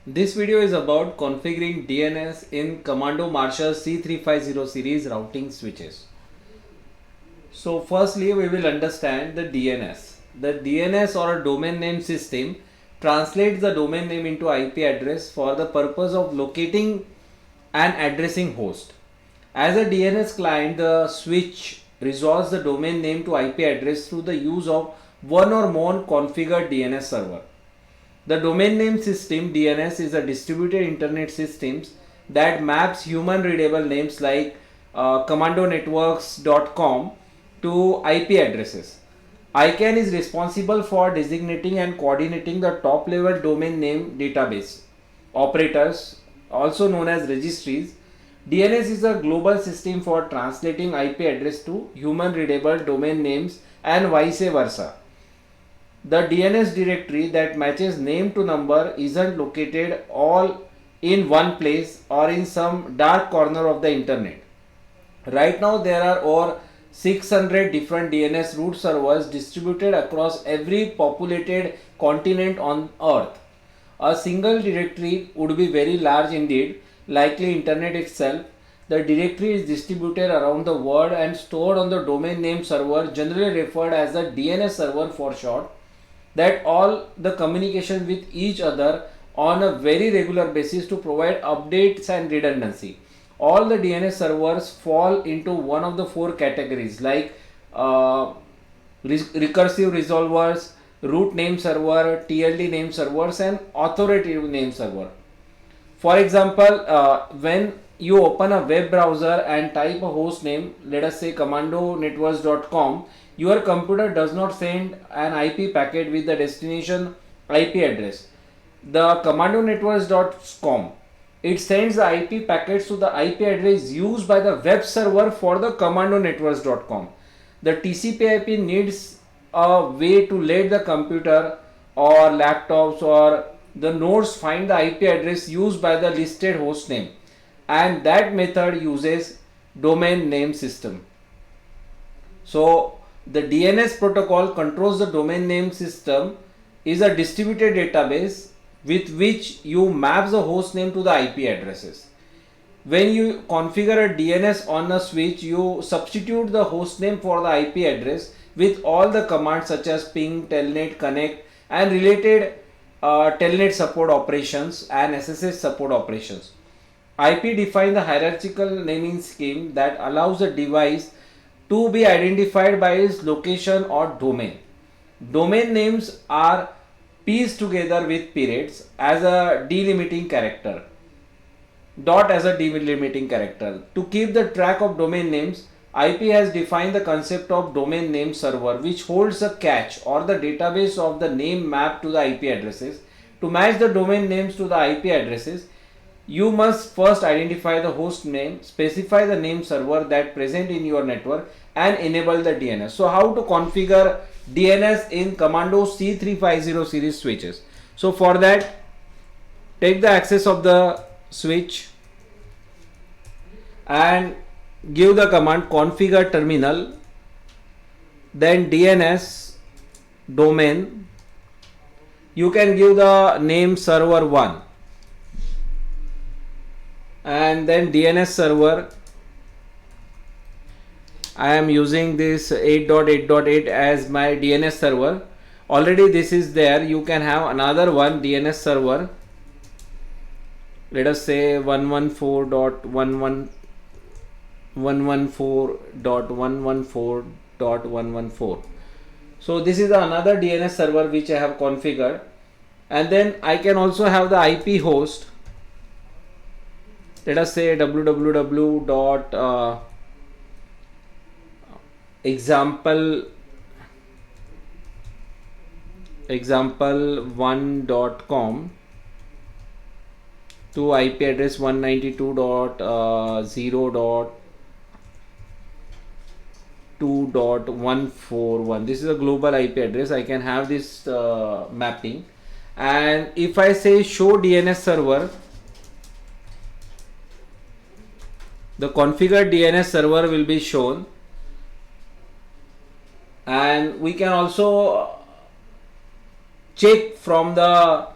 This video is about configuring DNS in Commando Marshall C3500 series routing switches. So firstly we will understand the DNS. The DNS or a domain name system translates the domain name into IP address for the purpose of locating and addressing host. As a DNS client, the switch resolves the domain name to IP address through the use of one or more configured DNS server. The domain name system DNS is a distributed internet system that maps human readable names like commandonetworks.com to IP addresses. ICANN is responsible for designating and coordinating the top level domain name database operators, also known as registries. DNS is a global system for translating IP address to human readable domain names and vice versa. The DNS directory that matches name to number isn't located all in one place or in some dark corner of the internet. Right now there are over 600 different DNS root servers distributed across every populated continent on earth. A single directory would be very large indeed, likely internet itself. The directory is distributed around the world and stored on the domain name server, generally referred as the DNS server for short, that all the communication with each other on a very regular basis to provide updates and redundancy. All the DNS servers fall into one of the four categories like recursive resolvers, root name server, TLD name servers and authoritative name server. For example, when you open a web browser and type a host name, let us say commandonetworks.com, your computer does not send an IP packet with the destination IP address, the commandonetworks.com. It sends the IP packets to the IP address used by the web server for the commandonetworks.com. The TCP/IP needs a way to let the computer or laptops or the nodes find the IP address used by the listed host name, and that method uses domain name system. So the DNS protocol controls the domain name system is a distributed database with which you map the host name to the IP addresses. When you configure a DNS on a switch, you substitute the host name for the IP address with all the commands such as ping, telnet, connect and related telnet support operations and SSH support operations. IP defines the hierarchical naming scheme that allows the device to be identified by its location or domain. Domain names are pieced together with periods as a delimiting character. Dot as a delimiting character. To keep the track of domain names, IP has defined the concept of domain name server, which holds a cache or the database of the name mapped to the IP addresses. To match the domain names to the IP addresses, you must first identify the host name, specify the name server that present in your network and enable the DNS. So how to configure DNS in Commando C350 series switches? So for that, take the access of the switch and give the command configure terminal, then DNS domain. You can give the name server 1 and then DNS server. I am using this 8.8.8 as my DNS server. Already this is there. You can have another one DNS server. Let us say 114.114.114.114. So this is another DNS server which I have configured, and then I can also have the IP host. Let us say example1.com to IP address 192.0.2.141. This is a global IP address. I can have this mapping, and if I say show DNS server, the configured DNS server will be shown, and we can also check from the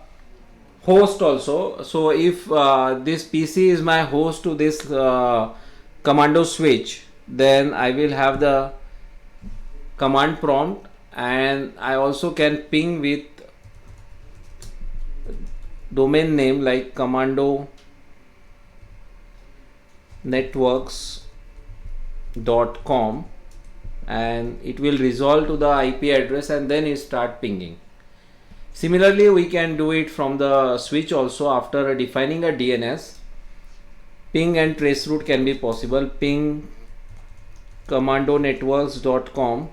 host also. So if this PC is my host to this commando switch, then I will have the command prompt, and I also can ping with domain name like commando networks.com, and it will resolve to the IP address and then it start pinging. Similarly, we can do it from the switch also. After defining a DNS, ping and trace route can be possible. Ping commando networks.com,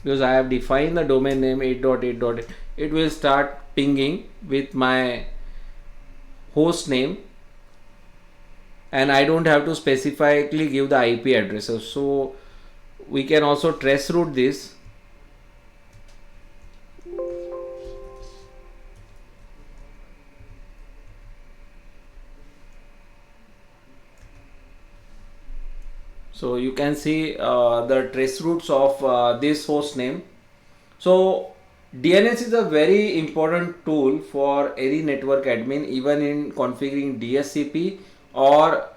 because I have defined the domain name 8.8.8. It will start pinging with my host name, and I don't have to specifically give the IP addresses. So we can also trace route this. So you can see the trace routes of this host name. So DNS is a very important tool for any network admin, even in configuring DSCP or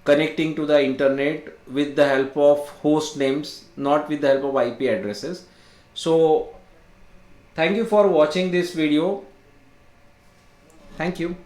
connecting to the internet with the help of host names, not with the help of IP addresses. So thank you for watching this video. Thank you.